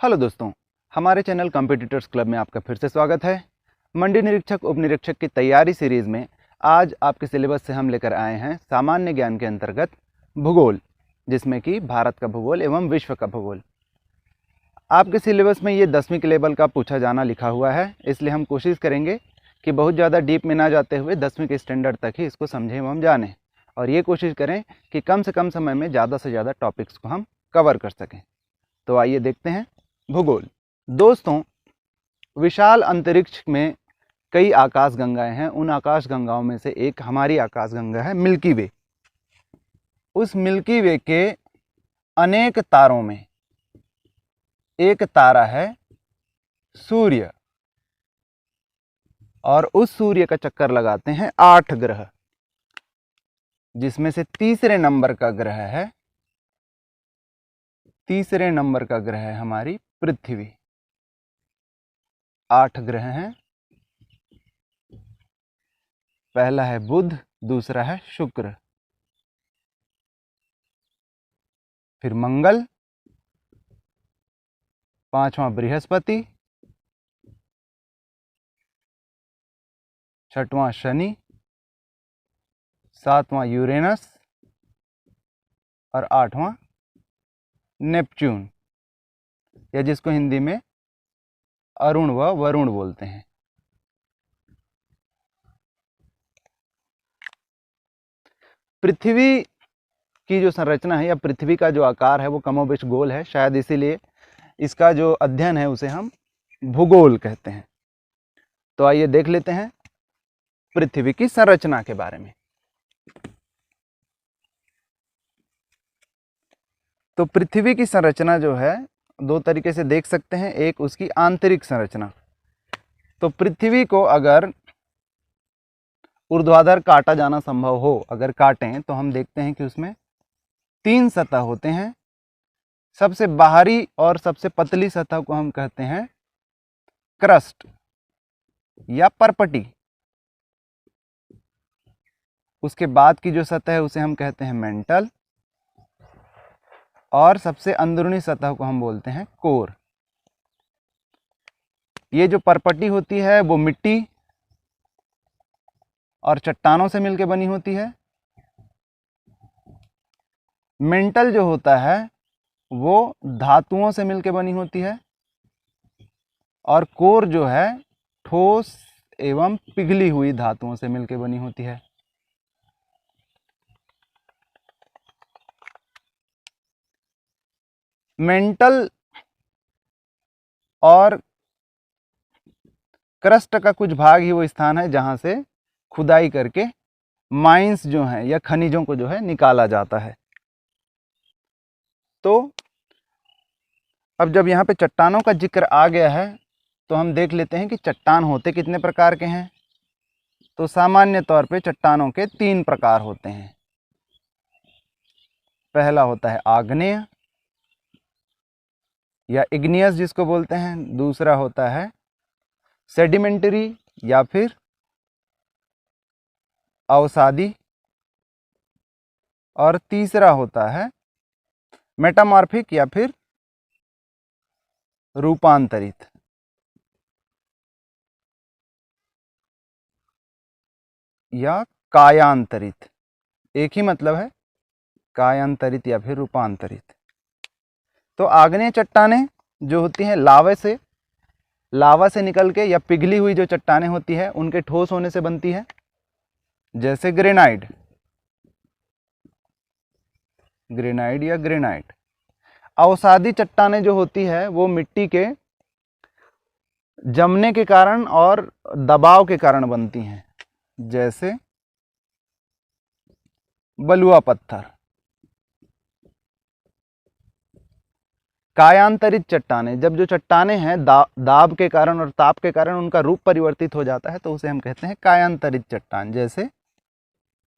Hello दोस्तों, हमारे channel competitors club में आपका फिर से स्वागत है। मंडी निरीक्षक उप निरीक्षक की तैयारी सीरीज़ में आज आपके सिलेबस से हम लेकर आए हैं सामान्य ज्ञान के अंतर्गत भूगोल, जिसमें कि भारत का भूगोल एवं विश्व का भूगोल। आपके सिलेबस में ये 10वीं के लेवल का पूछा जाना लिखा हुआ है, इसलिए हम कोशिश करेंगे कि बहुत ज़्यादा डीप में ना जाते हुए 10वीं के स्टैंडर्ड तक ही इसको समझें एवं जानें, और ये कोशिश करें कि कम से कम समय में ज़्यादा से ज़्यादा टॉपिक्स को हम कवर कर सकें। तो आइए देखते हैं भूगोल। दोस्तों, विशाल अंतरिक्ष में कई आकाश गंगाएं हैं। उन आकाश गंगाओं में से एक हमारी आकाश गंगा है मिल्की वे। उस मिल्की वे के अनेक तारों में एक तारा है सूर्य, और उस सूर्य का चक्कर लगाते हैं 8 ग्रह, जिसमें से तीसरे नंबर का ग्रह है हमारी पृथ्वी। 8 ग्रह हैं। पहला है बुध, दूसरा है शुक्र, फिर मंगल, पांचवां बृहस्पति, छठवां शनि, सातवां यूरेनस और आठवां नेपच्यून, या जिसको हिंदी में अरुण व वरुण बोलते हैं। पृथ्वी की जो संरचना है या पृथ्वी का जो आकार है वो कमोबेश गोल है, शायद इसीलिए इसका जो अध्ययन है उसे हम भूगोल कहते हैं। तो आइए देख लेते हैं पृथ्वी की संरचना के बारे में। तो पृथ्वी की संरचना जो है दो तरीके से देख सकते हैं। एक उसकी आंतरिक संरचना। तो पृथ्वी को अगर ऊर्ध्वाधर काटा जाना संभव हो, अगर काटें तो हम देखते हैं कि उसमें 3 सतह होते हैं। सबसे बाहरी और सबसे पतली सतह को हम कहते हैं क्रस्ट या परपटी। उसके बाद की जो सतह है उसे हम कहते हैं मेंटल, और सबसे अंदरूनी सतह को हम बोलते हैं कोर। ये जो परपटी होती है वो मिट्टी और चट्टानों से मिलकर बनी होती है। मेंटल जो होता है वो धातुओं से मिलकर बनी होती है, और कोर जो है ठोस एवं पिघली हुई धातुओं से मिलकर बनी होती है। मेंटल और क्रस्ट का कुछ भाग ही वो स्थान है जहां से खुदाई करके माइंस जो हैं या खनिजों को जो है निकाला जाता है। तो अब जब यहाँ पे चट्टानों का जिक्र आ गया है तो हम देख लेते हैं कि चट्टान होते कितने प्रकार के हैं। तो सामान्य तौर पे चट्टानों के 3 प्रकार होते हैं। पहला होता है आग्नेय या इग्नियस जिसको बोलते हैं, दूसरा होता है सेडिमेंटरी या फिर अवसादी, और तीसरा होता है मेटामॉर्फिक या फिर रूपांतरित। या कायांतरित, एक ही मतलब है, कायांतरित या फिर रूपांतरित। तो आग्नेय चट्टानें जो होती हैं लावा से निकल के या पिघली हुई जो चट्टानें होती है उनके ठोस होने से बनती है, जैसे ग्रेनाइट या ग्रेनाइट। अवसादी चट्टानें जो होती है वो मिट्टी के जमने के कारण और दबाव के कारण बनती हैं, जैसे बलुआ पत्थर। कायांतरित चट्टानें, जब जो चट्टानें हैं दाब के कारण और ताप के कारण उनका रूप परिवर्तित हो जाता है तो उसे हम कहते हैं कायांतरित चट्टान, जैसे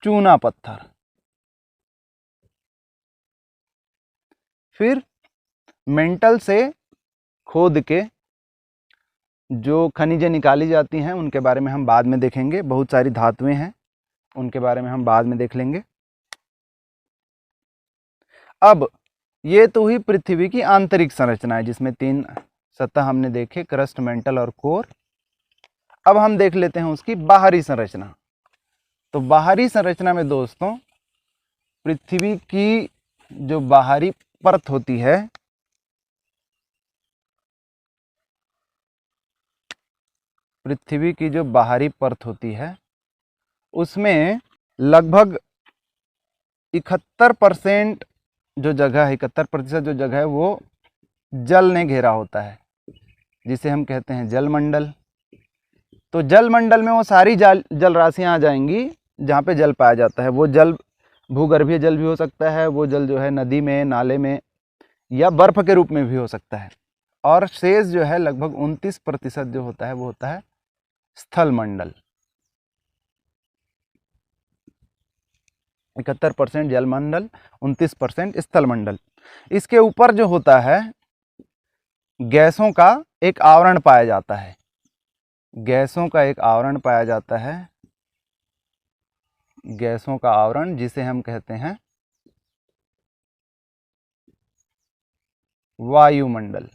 चूना पत्थर। फिर मेंटल से खोद के जो खनिजें निकाली जाती हैं उनके बारे में हम बाद में देखेंगे। बहुत सारी धातुएं हैं, उनके बारे में हम बाद में देख लेंगे। अब ये तो हुई पृथ्वी की आंतरिक संरचना है, जिसमें 3 सतह हमने देखे, क्रस्ट, मेंटल और कोर। अब हम देख लेते हैं उसकी बाहरी संरचना। तो बाहरी संरचना में दोस्तों पृथ्वी की जो बाहरी परत होती है, पृथ्वी की जो बाहरी परत होती है उसमें लगभग 71% जो जगह है, 71% जो जगह है वो जल ने घेरा होता है, जिसे हम कहते हैं जलमंडल। तो जलमंडल में वो सारी जल राशियां आ जाएंगी जहाँ पे जल पाया जाता है। वो जल भूगर्भीय जल भी हो सकता है, वो जल जो है नदी में, नाले में या बर्फ के रूप में भी हो सकता है। और शेष जो है लगभग 29% जो होता है वो होता है स्थल मंडल। 71% जलमंडल, 29% स्थल मंडल। इसके ऊपर जो होता है गैसों का एक आवरण पाया जाता है, गैसों का एक आवरण पाया जाता है, गैसों का आवरण जिसे हम कहते हैं वायुमंडल।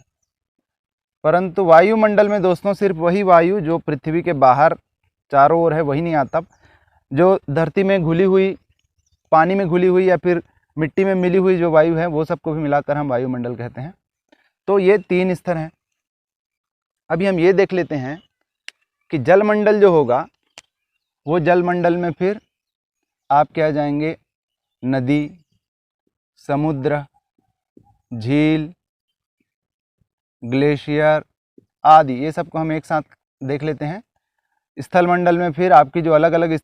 परंतु वायुमंडल में दोस्तों सिर्फ वही वायु जो पृथ्वी के बाहर चारों ओर है वही नहीं आता। जो धरती में घुली हुई, पानी में घुली हुई या फिर मिट्टी में मिली हुई जो वायु है वो सबको भी मिलाकर हम वायुमंडल कहते हैं। तो ये 3 स्तर हैं। अभी हम ये देख लेते हैं कि जलमंडल जो होगा वो जलमंडल में फिर आप क्या जाएंगे, नदी, समुद्र, झील, ग्लेशियर आदि, ये सबको हम एक साथ देख लेते हैं। स्थल मंडल में फिर आपकी जो अलग अलग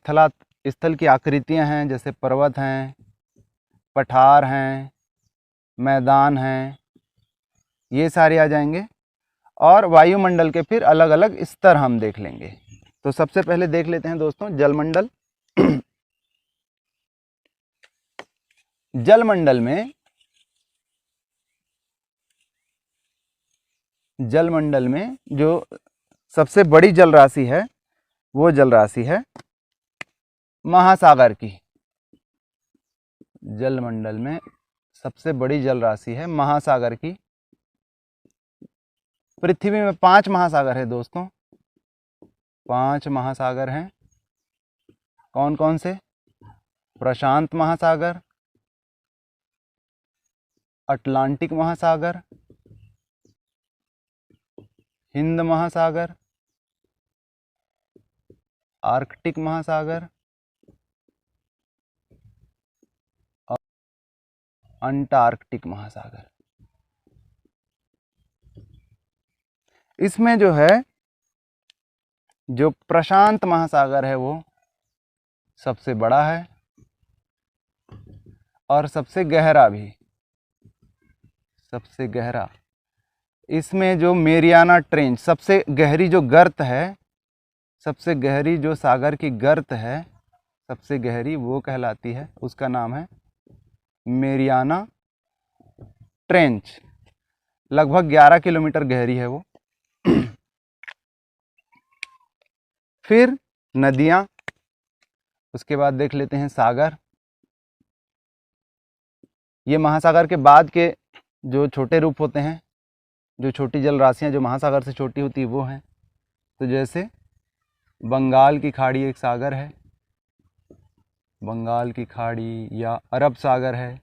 स्थल की आकृतियां हैं, जैसे पर्वत हैं, पठार हैं, मैदान हैं, ये सारे आ जाएंगे। और वायुमंडल के फिर अलग अलग स्तर हम देख लेंगे। तो सबसे पहले देख लेते हैं दोस्तों जलमंडल। जलमंडल में जो सबसे बड़ी जल राशि है वो जल राशि है महासागर की। जलमंडल में सबसे बड़ी जल राशि है महासागर की। पृथ्वी में 5 महासागर है दोस्तों, 5 महासागर हैं। कौन कौन से? प्रशांत महासागर, अटलांटिक महासागर, हिंद महासागर, आर्कटिक महासागर और अंटार्कटिक महासागर। इसमें जो है जो प्रशांत महासागर है वो सबसे बड़ा है और सबसे गहरा भी, सबसे गहरा। इसमें जो मेरियाना ट्रेंच, सबसे गहरी जो गर्त है, सबसे गहरी जो सागर की गर्त है, सबसे गहरी वो कहलाती है, उसका नाम है मेरियाना ट्रेंच। लगभग 11 किलोमीटर गहरी है वो। फिर नदियाँ, उसके बाद देख लेते हैं सागर। ये महासागर के बाद के जो छोटे रूप होते हैं, जो छोटी जल राशियाँ जो महासागर से छोटी होती है वो हैं। तो जैसे बंगाल की खाड़ी एक सागर है, बंगाल की खाड़ी, या अरब सागर है,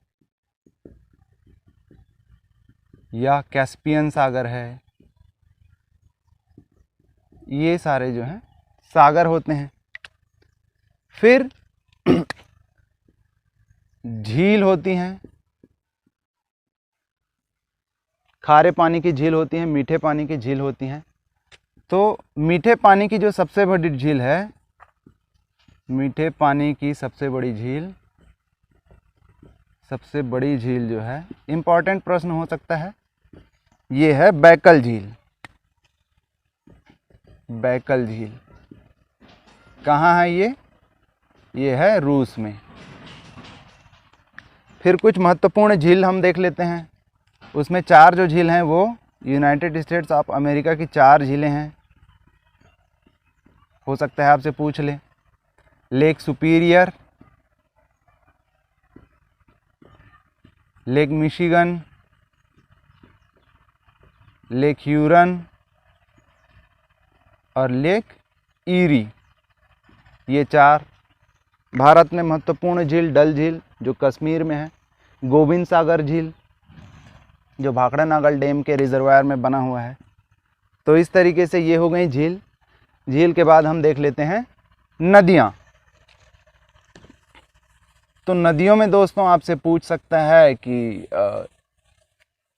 या कैस्पियन सागर है। ये सारे जो हैं सागर होते हैं। फिर झील होती हैं, खारे पानी की झील होती हैं, मीठे पानी की झील होती हैं। तो मीठे पानी की जो सबसे बड़ी झील है, मीठे पानी की सबसे बड़ी झील, सबसे बड़ी झील जो है, इम्पॉर्टेंट प्रश्न हो सकता है, ये है बैकल झील। बैकल झील कहाँ है ये है रूस में। फिर कुछ महत्वपूर्ण झील हम देख लेते हैं। उसमें 4 जो झील हैं वो यूनाइटेड स्टेट्स ऑफ अमेरिका की 4 झीलें हैं। हो सकता है आपसे पूछ ले, Lake Superior, Lake Michigan, Lake Huron और लेक ईरी, ये 4। भारत में महत्वपूर्ण झील डल झील जो कश्मीर में है, गोविंद सागर झील जो भाखड़ा नागल डैम के रिजर्वायर में बना हुआ है। तो इस तरीके से ये हो गई झील। झील के बाद हम देख लेते हैं नदियाँ। तो नदियों में दोस्तों आपसे पूछ सकता है कि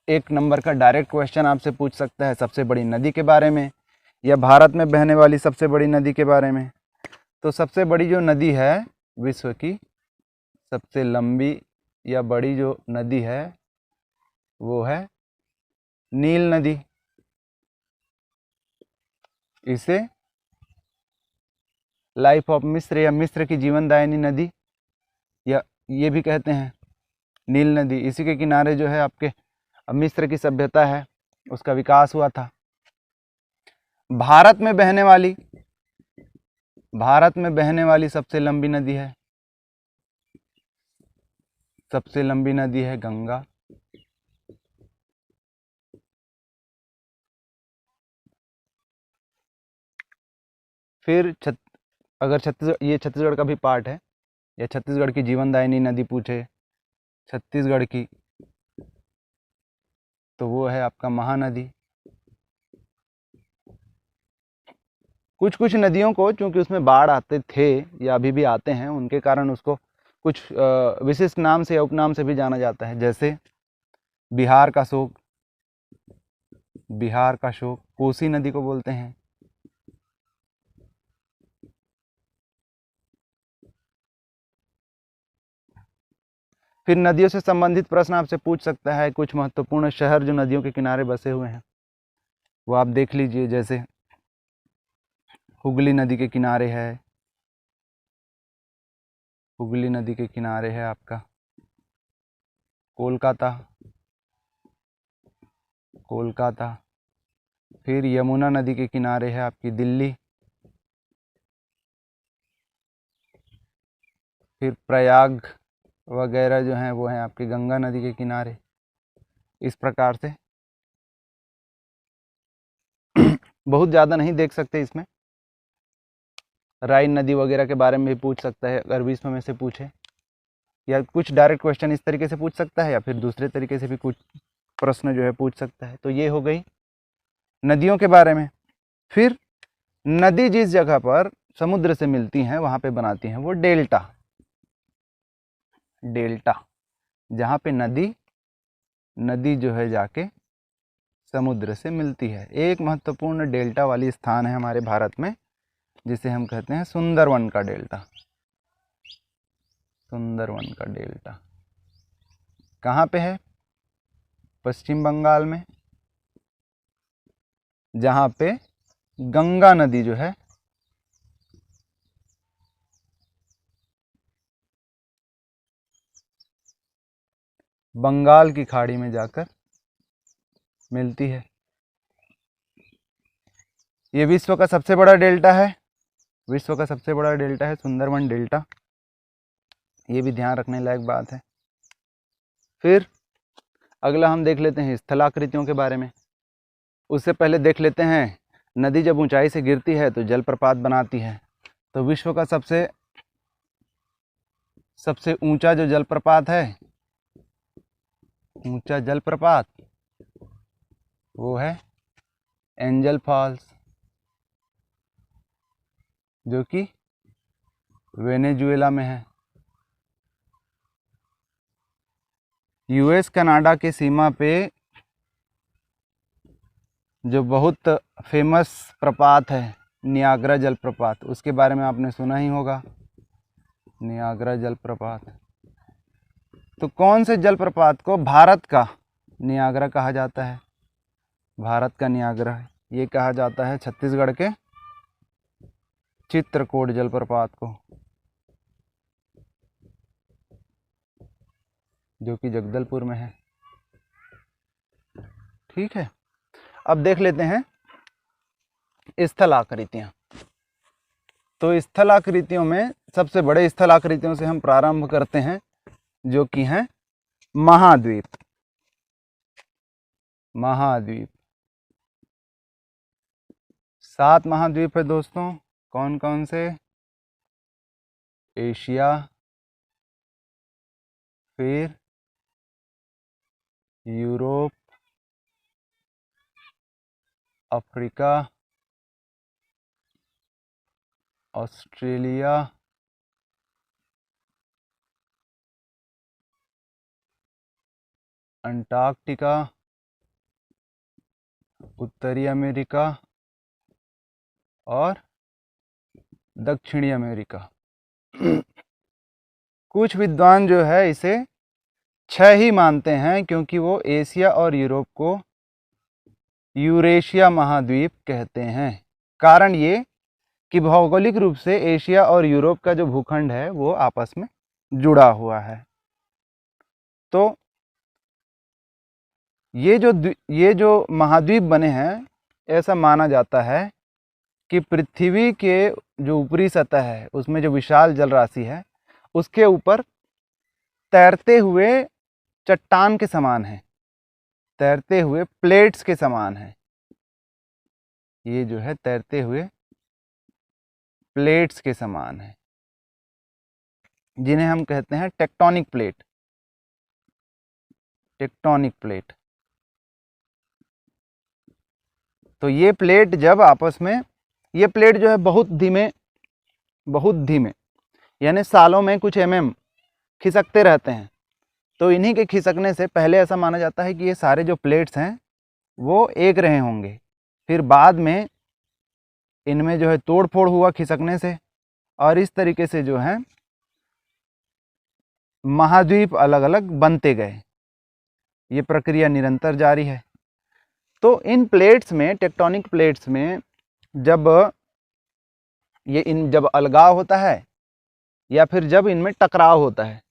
1 नंबर का डायरेक्ट क्वेश्चन आपसे पूछ सकता है सबसे बड़ी नदी के बारे में या भारत में बहने वाली सबसे बड़ी नदी के बारे में। तो सबसे बड़ी जो नदी है, विश्व की सबसे लंबी या बड़ी जो नदी है वो है नील नदी। इसे लाइफ ऑफ मिस्र या मिस्र की जीवनदायिनी नदी या ये भी कहते हैं नील नदी। इसी के किनारे जो है आपके मिस्र की सभ्यता है उसका विकास हुआ था। भारत में बहने वाली सबसे लंबी नदी है, सबसे लंबी नदी है गंगा। फिर अगर ये छत्तीसगढ़ का भी पार्ट है या छत्तीसगढ़ की जीवनदायिनी नदी पूछे छत्तीसगढ़ की, तो वो है आपका महानदी। कुछ कुछ नदियों को चूंकि उसमें बाढ़ आते थे या अभी भी आते हैं, उनके कारण उसको कुछ विशिष्ट नाम से या उपनाम से भी जाना जाता है। जैसे बिहार का शोक कोसी नदी को बोलते हैं। फिर नदियों से संबंधित प्रश्न आपसे पूछ सकता है। कुछ महत्वपूर्ण शहर जो नदियों के किनारे बसे हुए हैं वो आप देख लीजिए। जैसे हुगली नदी के किनारे है, हुगली नदी के किनारे है आपका कोलकाता। फिर यमुना नदी के किनारे है आपकी दिल्ली। फिर प्रयाग वगैरह जो हैं वो हैं आपकी गंगा नदी के किनारे। इस प्रकार से बहुत ज़्यादा नहीं देख सकते इसमें। राइन नदी वगैरह के बारे में भी पूछ सकता है अगर विश्व में से पूछे, या कुछ डायरेक्ट क्वेश्चन इस तरीके से पूछ सकता है या फिर दूसरे तरीके से भी कुछ प्रश्न जो है पूछ सकता है। तो ये हो गई नदियों के बारे में। फिर नदी जिस जगह पर समुद्र से मिलती हैं वहाँ पे बनाती हैं वो डेल्टा। जहाँ पे नदी जो है जाके समुद्र से मिलती है। एक महत्वपूर्ण डेल्टा वाली स्थान है हमारे भारत में जिसे हम कहते हैं सुंदरवन का डेल्टा। कहाँ पे है? पश्चिम बंगाल में, जहाँ पे गंगा नदी जो है बंगाल की खाड़ी में जाकर मिलती है। ये विश्व का सबसे बड़ा डेल्टा है, सुंदरवन डेल्टा। ये भी ध्यान रखने लायक बात है। फिर अगला हम देख लेते हैं स्थलाकृतियों के बारे में। उससे पहले देख लेते हैं नदी जब ऊंचाई से गिरती है तो जलप्रपात बनाती है। तो विश्व का सबसे ऊंचा जो जलप्रपात है, ऊंचा जलप्रपात, वो है एंजल फॉल्स, जो कि वेनेजुएला में है। यूएस कनाडा के सीमा पे जो बहुत फेमस प्रपात है नियाग्रा जलप्रपात, उसके बारे में आपने सुना ही होगा, नियाग्रा जलप्रपात। तो कौन से जलप्रपात को भारत का नियाग्रा कहा जाता है? भारत का नियाग्रा ये कहा जाता है छत्तीसगढ़ के चित्रकूट जलप्रपात को, जो कि जगदलपुर में है। ठीक है, अब देख लेते हैं स्थलाकृतियां। तो स्थलाकृतियों में सबसे बड़े स्थलाकृतियों से हम प्रारंभ करते हैं, जो कि हैं महाद्वीप। 7 महाद्वीप है दोस्तों। कौन कौन से? एशिया, फिर यूरोप, अफ्रीका, ऑस्ट्रेलिया, अंटार्कटिका, उत्तरी अमेरिका और दक्षिणी अमेरिका। कुछ विद्वान जो है इसे 6 ही मानते हैं, क्योंकि वो एशिया और यूरोप को यूरेशिया महाद्वीप कहते हैं। कारण ये कि भौगोलिक रूप से एशिया और यूरोप का जो भूखंड है वो आपस में जुड़ा हुआ है। तो ये जो महाद्वीप बने हैं, ऐसा माना जाता है कि पृथ्वी के जो ऊपरी सतह है उसमें जो विशाल जल राशि है उसके ऊपर तैरते हुए चट्टान के समान है, तैरते हुए प्लेट्स के समान है। ये जो है तैरते हुए प्लेट्स के समान है, जिन्हें हम कहते हैं टेक्टोनिक प्लेट। Tectonic plate. तो ये प्लेट जब आपस में, ये प्लेट जो है बहुत धीमे यानी सालों में कुछ खिसकते रहते हैं। तो इन्हीं के खिसकने से पहले ऐसा माना जाता है कि ये सारे जो प्लेट्स हैं वो एक रहे होंगे, फिर बाद में इनमें जो है तोड़ फोड़ हुआ खिसकने से, और इस तरीके से जो है महाद्वीप अलग अलग बनते गए। ये प्रक्रिया निरंतर जारी है। तो इन प्लेट्स में, टेक्टोनिक प्लेट्स में जब जब अलगाव होता है या फिर जब इनमें टकराव होता है,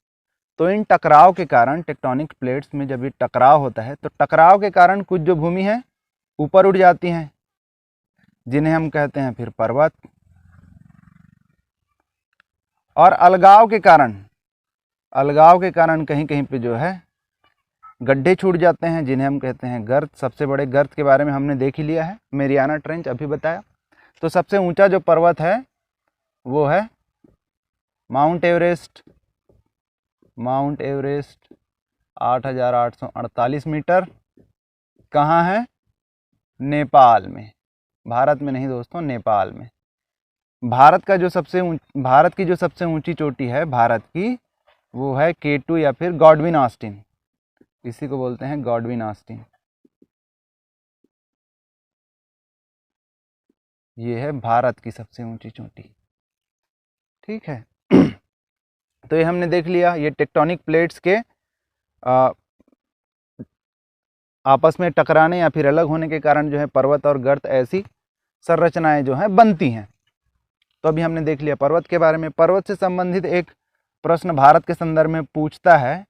तो इन टकराव के कारण, टेक्टोनिक प्लेट्स में जब ये टकराव होता है तो टकराव के कारण कुछ जो भूमि है ऊपर उठ जाती हैं, जिन्हें हम कहते हैं फिर पर्वत। और अलगाव के कारण कहीं कहीं पे जो है गड्ढे छूट जाते हैं, जिन्हें हम कहते हैं गर्त। सबसे बड़े गर्त के बारे में हमने देख ही लिया है, मेरियाना ट्रेंच अभी बताया। तो सबसे ऊंचा जो पर्वत है वो है Mount Everest. Mount Everest 8,848 metre. कहाँ है? नेपाल में। भारत में नहीं दोस्तों, नेपाल में। भारत की जो सबसे ऊंची चोटी है भारत की, वो है K2 या फिर गॉडविन ऑस्टिन। इसी को बोलते हैं गॉडविन ऑस्टिन। ये है भारत की सबसे ऊंची चोटी। ठीक है। तो ये हमने देख लिया, ये टेक्टोनिक प्लेट्स के आपस में टकराने या फिर अलग होने के कारण जो है पर्वत और गर्त ऐसी संरचनाएं जो हैं बनती हैं। तो अभी हमने देख लिया पर्वत के बारे में। पर्वत से संबंधित एक प्रश्न भारत के संदर्भ में पूछता है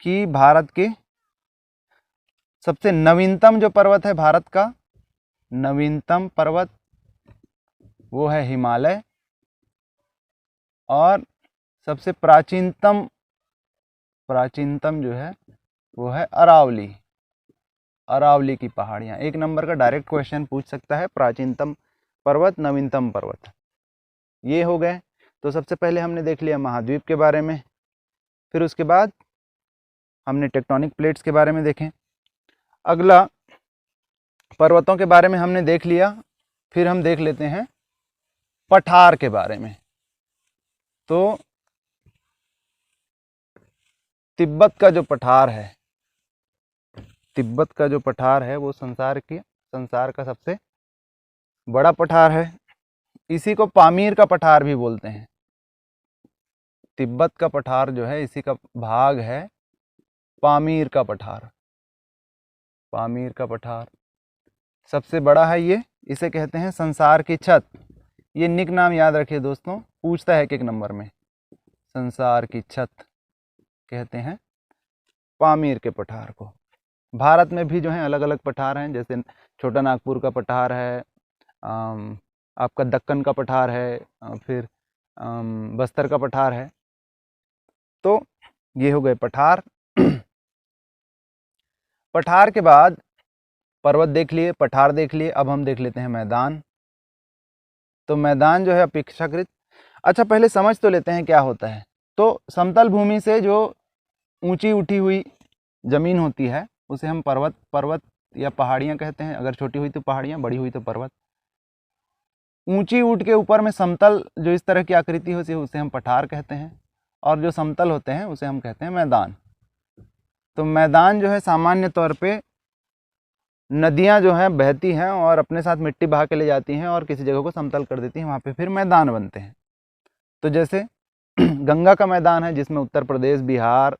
कि भारत के सबसे नवीनतम जो पर्वत है, भारत का नवीनतम पर्वत, वो है हिमालय। और सबसे प्राचीनतम जो है वो है अरावली। अरावली की पहाड़ियाँ। 1 नंबर का डायरेक्ट क्वेश्चन पूछ सकता है, प्राचीनतम पर्वत, नवीनतम पर्वत। ये हो गए। तो सबसे पहले हमने देख लिया महाद्वीप के बारे में, फिर उसके बाद हमने टेक्टोनिक प्लेट्स के बारे में देखें। अगला पर्वतों के बारे में हमने देख लिया, फिर हम देख लेते हैं पठार के बारे में। तो तिब्बत का जो पठार है वो संसार का सबसे बड़ा पठार है। इसी को पामीर का पठार भी बोलते हैं। तिब्बत का पठार जो है, इसी का भाग है पामीर का पठार। पामीर का पठार सबसे बड़ा है ये। इसे कहते हैं संसार की छत। ये निक नाम याद रखिए दोस्तों, पूछता है 1 नंबर में। संसार की छत कहते हैं पामीर के पठार को। भारत में भी जो है अलग अलग पठार हैं, जैसे छोटा नागपुर का पठार है, आपका दक्कन का पठार है, फिर बस्तर का पठार है। तो ये हो गए पठार। पठार के बाद पर्वत देख लिए, पठार देख लिए, अब हम देख लेते हैं मैदान। तो मैदान जो है अपेक्षाकृत, अच्छा पहले समझ तो लेते हैं क्या होता है। तो समतल भूमि से जो ऊंची उठी हुई ज़मीन होती है उसे हम पर्वत या पहाड़ियाँ कहते हैं। अगर छोटी हुई तो पहाड़ियाँ, बड़ी हुई तो पर्वत। ऊंची ऊँट के ऊपर में समतल जो इस तरह की आकृति होती है उसे हम पठार कहते हैं, और जो समतल होते हैं उसे हम कहते हैं मैदान। तो मैदान जो है सामान्य तौर पे नदियाँ जो हैं बहती हैं और अपने साथ मिट्टी बहा के ले जाती हैं और किसी जगह को समतल कर देती हैं, वहाँ पे फिर मैदान बनते हैं। तो जैसे गंगा का मैदान है जिसमें उत्तर प्रदेश, बिहार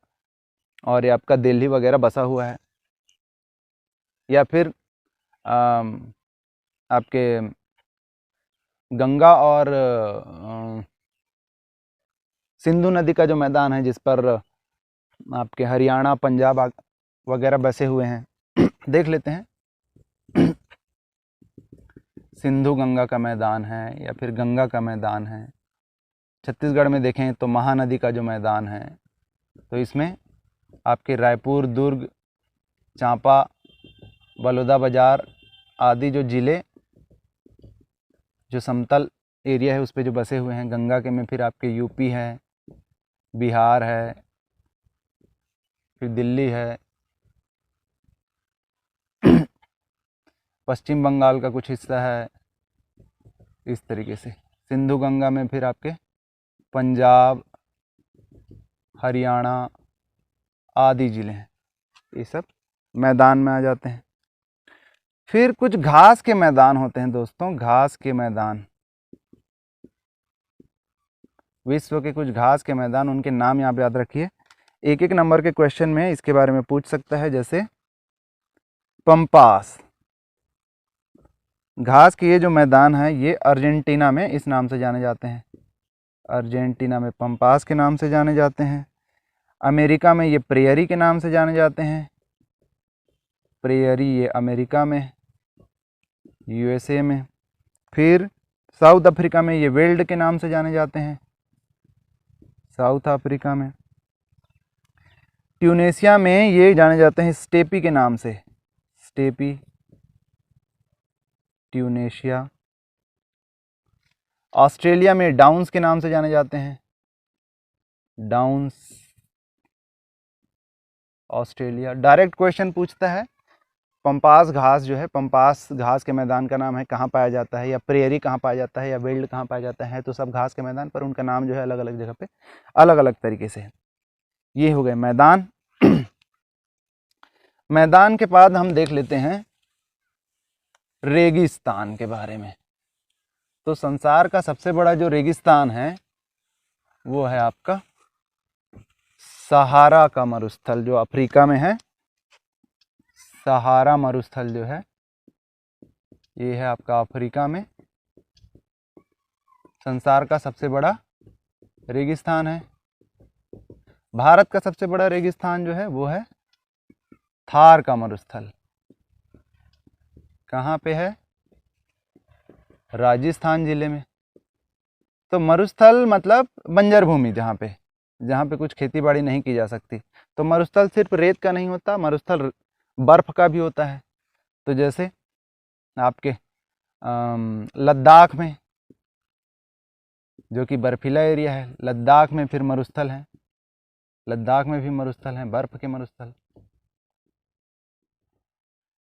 और ये आपका दिल्ली वगैरह बसा हुआ है। या फिर आपके गंगा और सिंधु नदी का जो मैदान है जिस पर आपके हरियाणा, पंजाब वगैरह बसे हुए हैं। देख लेते हैं। सिंधु गंगा का मैदान है या फिर गंगा का मैदान है। छत्तीसगढ़ में देखें तो महानदी का जो मैदान है, तो इसमें आपके रायपुर, दुर्ग, चांपा, बलौदाबाजार आदि जो ज़िले जो समतल एरिया है उस पे जो बसे हुए हैं। गंगा के में फिर आपके यूपी है, बिहार है, फिर दिल्ली है, पश्चिम बंगाल का कुछ हिस्सा है। इस तरीके से सिंधु गंगा में फिर आपके पंजाब, हरियाणा आदि ज़िले हैं, ये सब मैदान में आ जाते हैं। फिर कुछ घास के मैदान होते हैं दोस्तों, घास के मैदान। विश्व के कुछ घास के मैदान, उनके नाम यहाँ पे याद रखिए। एक एक नंबर के क्वेश्चन में इसके बारे में पूछ सकता है। जैसे पंपास, घास के ये जो मैदान है ये अर्जेंटीना में इस नाम से जाने जाते हैं। अर्जेंटीना में पंपास के नाम से जाने जाते हैं। अमेरिका में ये प्रेयरी के नाम से जाने जाते हैं। प्रेयरी ये अमेरिका में, यूएसए में। फिर साउथ अफ्रीका में ये वेल्ड के नाम से जाने जाते हैं, साउथ अफ्रीका में। ट्यूनेशिया में ये जाने जाते हैं स्टेपी के नाम से, स्टेपी, ट्यूनेशिया। ऑस्ट्रेलिया में डाउन्स के नाम से जाने जाते हैं, डाउन्स, ऑस्ट्रेलिया। डायरेक्ट क्वेश्चन पूछता है पंपास घास जो है, पंपास घास के मैदान का नाम है, कहाँ पाया जाता है, या प्रेयरी कहाँ पाया जाता है, या वेल्ड कहाँ पाया जाता है। तो सब घास के मैदान, पर उनका नाम जो है अलग अलग जगह पे अलग अलग तरीके से है। ये हो गए मैदान। मैदान के बाद हम देख लेते हैं रेगिस्तान के बारे में। तो संसार का सबसे बड़ा जो रेगिस्तान है वो है आपका सहारा का मरुस्थल, जो अफ्रीका में है। सहारा मरुस्थल जो है ये है आपका अफ्रीका में। संसार का सबसे बड़ा रेगिस्तान है। भारत का सबसे बड़ा रेगिस्तान जो है वो है थार का मरुस्थल। कहाँ पे है? राजस्थान जिले में। तो मरुस्थल मतलब बंजर भूमि, जहाँ पे कुछ खेती बाड़ी नहीं की जा सकती। तो मरुस्थल सिर्फ रेत का नहीं होता, मरुस्थल बर्फ का भी होता है। तो जैसे आपके लद्दाख में, जो कि बर्फीला एरिया है, लद्दाख में फिर मरुस्थल है, लद्दाख में भी मरुस्थल हैं, बर्फ के मरुस्थल।